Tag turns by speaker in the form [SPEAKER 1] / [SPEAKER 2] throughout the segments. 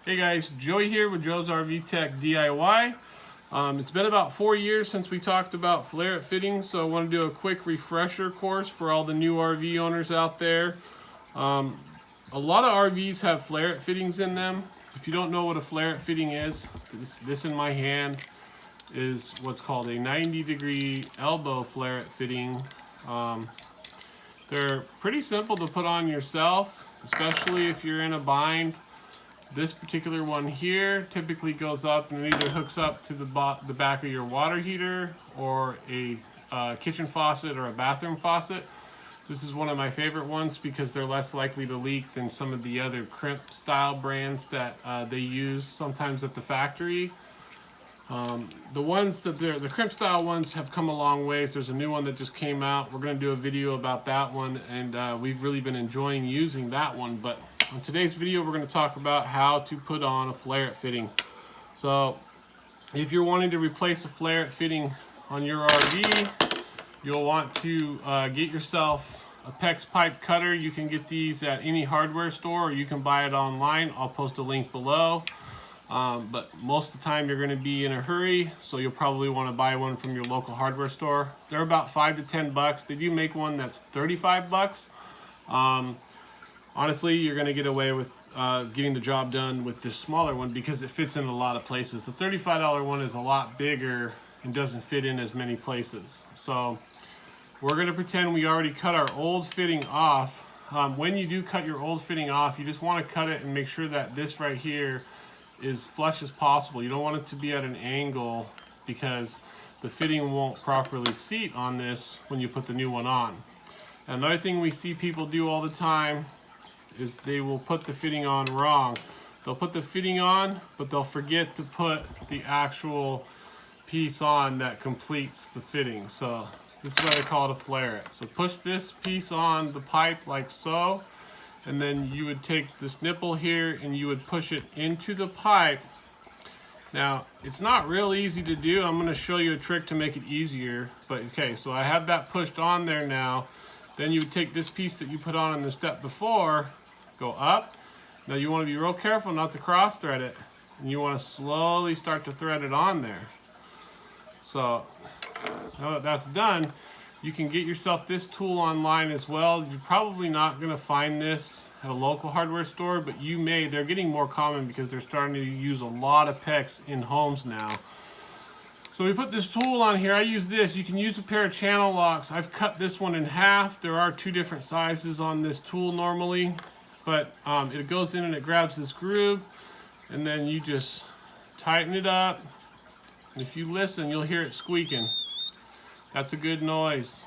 [SPEAKER 1] Hey guys, Joey here with Joe's RV Tech DIY. It's been about 4 years since we talked about Flair It fittings, so I want to do a quick refresher course for all the new RV owners out there. A lot of RVs have Flair It fittings in them. If you don't know what a Flair It fitting is, this in my hand is what's called a 90-degree elbow Flair It fitting. They're pretty simple to put on yourself, especially if you're in a bind. This particular one here typically goes up and it either hooks up to the back of your water heater or a kitchen faucet or a bathroom faucet. This is one of my favorite ones because they're less likely to leak than some of the other crimp style brands that they use sometimes at the factory. The ones that the crimp style ones have come a long ways. There's a new one that just came out. We're going to do a video about that one, and we've really been enjoying using that one. But on today's video, we're going to talk about how to put on a Flair It fitting. So if you're wanting to replace a Flair It fitting on your RV, you'll want to get yourself a Pex Pipe Cutter. You can get these at any hardware store or you can buy it online. I'll post a link below. But most of the time you're going to be in a hurry, so you'll probably want to buy one from your local hardware store. They're about $5 to $10. They do make one that's $35. Honestly, you're going to get away with getting the job done with this smaller one because it fits in a lot of places. The $35 one is a lot bigger and doesn't fit in as many places. So we're going to pretend we already cut our old fitting off. When you do cut your old fitting off, you just want to cut it and make sure that this right here is flush as possible. You don't want it to be at an angle because the fitting won't properly seat on this when you put the new one on. Another thing we see people do all the time is they will put the fitting on wrong. They'll put the fitting on, but they'll forget to put the actual piece on that completes the fitting. So this is why they call it a Flair It. So push this piece on the pipe like so, and then you would take this nipple here and you would push it into the pipe. Now, it's not real easy to do. I'm going to show you a trick to make it easier. But okay, so I have that pushed on there now. Then you would take this piece that you put on in the step before, go up. Now you want to be real careful not to cross thread it. And you want to slowly start to thread it on there. So now that that's done, you can get yourself this tool online as well. You're probably not going to find this at a local hardware store, but you may. They're getting more common because they're starting to use a lot of PEX in homes now. So we put this tool on here. I use this. You can use a pair of channel locks. I've cut this one in half. There are two different sizes on this tool normally, but it goes in and it grabs this groove, and then you just tighten it up. And if you listen, you'll hear it squeaking. That's a good noise.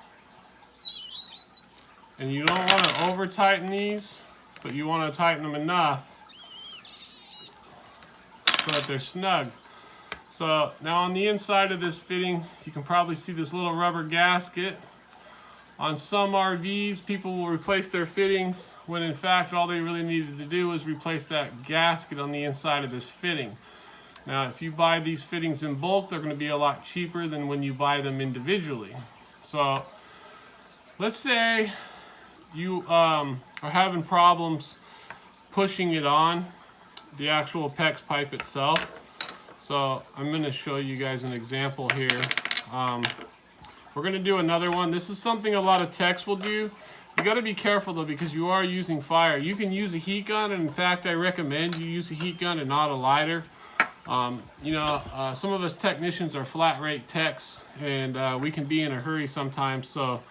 [SPEAKER 1] And you don't want to over tighten these, but you want to tighten them enough so that they're snug. So now on the inside of this fitting, you can probably see this little rubber gasket. On some RVs, people will replace their fittings when in fact all they really needed to do was replace that gasket on the inside of this fitting. Now, if you buy these fittings in bulk, they're going to be a lot cheaper than when you buy them individually. So, let's say you are having problems pushing it on, the actual PEX pipe itself. So, I'm going to show you guys an example here. We're going to do another one. This is something a lot of techs will do. You got to be careful though because you are using fire. You can use a heat gun, and in fact, I recommend you use a heat gun and not a lighter. Some of us technicians are flat rate techs, and we can be in a hurry sometimes. So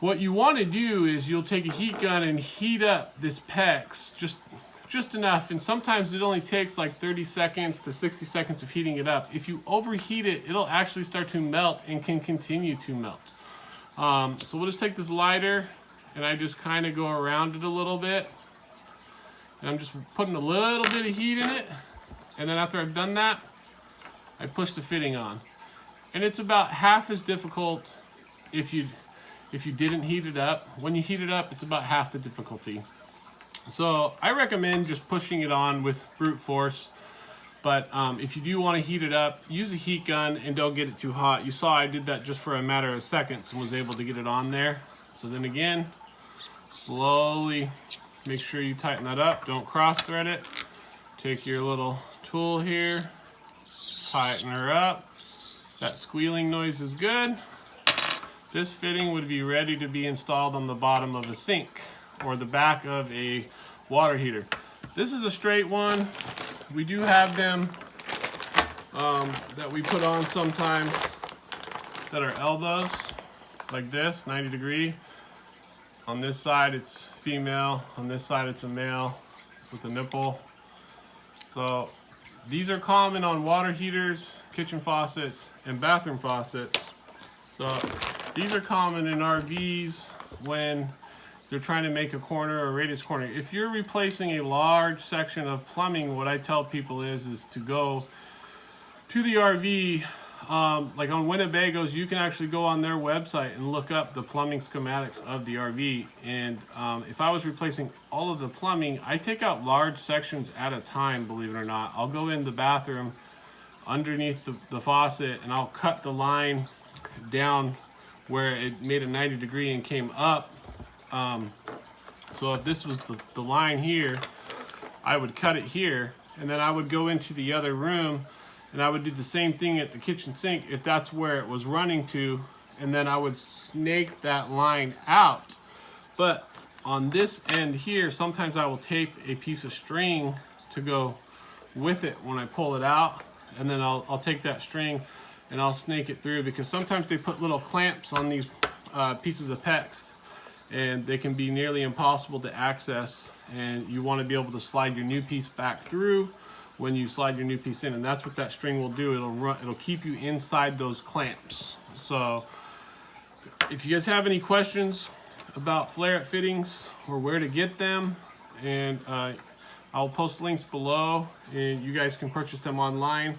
[SPEAKER 1] what you want to do is you'll take a heat gun and heat up this PEX just enough, and sometimes it only takes like 30 seconds to 60 seconds of heating it up. If you overheat it, it'll actually start to melt and can continue to melt. So we'll just take this lighter and I just kind of go around it a little bit, and I'm just putting a little bit of heat in it. And then after I've done that, I push the fitting on. And it's about half as difficult if you didn't heat it up. When you heat it up, it's about half the difficulty. So I recommend just pushing it on with brute force. But if you do want to heat it up, use a heat gun and don't get it too hot. You saw I did that just for a matter of seconds and was able to get it on there. So then again, slowly make sure you tighten that up. Don't cross thread it. Take your little tool here, tighten her up. That squealing noise is good. This fitting would be ready to be installed on the bottom of a sink or the back of a water heater. This is a straight one. We do have them that we put on sometimes that are elbows, like this, 90 degree. On this side it's female, on this side it's a male with a nipple. So these are common on water heaters, kitchen faucets, and bathroom faucets. So these are common in RVs when they're trying to make a corner or a radius corner. If you're replacing a large section of plumbing, what I tell people is to go to the RV. Like on Winnebago's, you can actually go on their website and look up the plumbing schematics of the RV. And if I was replacing all of the plumbing, I take out large sections at a time, believe it or not. I'll go in the bathroom underneath the faucet and I'll cut the line down where it made a 90 degree and came up. So if this was the line here, I would cut it here, and then I would go into the other room and I would do the same thing at the kitchen sink if that's where it was running to, and then I would snake that line out. But on this end here, sometimes I will tape a piece of string to go with it when I pull it out, and then I'll take that string and I'll snake it through, because sometimes they put little clamps on these pieces of PEX and they can be nearly impossible to access, and you want to be able to slide your new piece back through when you slide your new piece in, and that's what that string will do. It'll keep you inside those clamps. So if you guys have any questions about Flair It fittings or where to get them, and I'll post links below and you guys can purchase them online.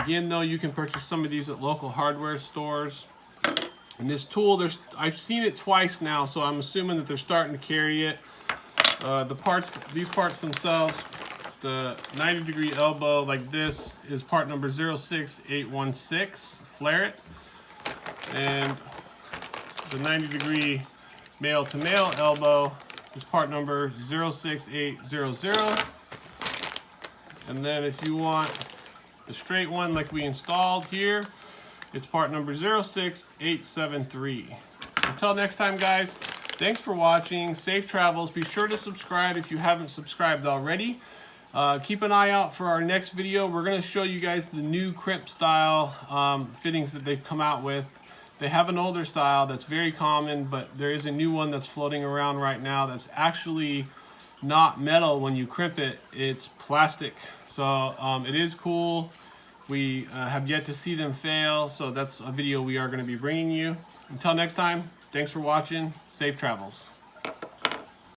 [SPEAKER 1] Again though, you can purchase some of these at local hardware stores. And this tool, I've seen it twice now, so I'm assuming that they're starting to carry it. These parts themselves, the 90 degree elbow like this is part number 06816, Flair It. And the 90 degree male to male elbow is part number 06800. And then if you want the straight one like we installed here, it's part number 06873. Until next time, guys, thanks for watching. Safe travels. Be sure to subscribe if you haven't subscribed already. Keep an eye out for our next video. We're going to show you guys the new crimp style fittings that they've come out with. They have an older style that's very common, but there is a new one that's floating around right now that's actually not metal when you crimp it. It's plastic. So it is cool. We have yet to see them fail, so that's a video we are going to be bringing you. Until next time, thanks for watching. Safe travels.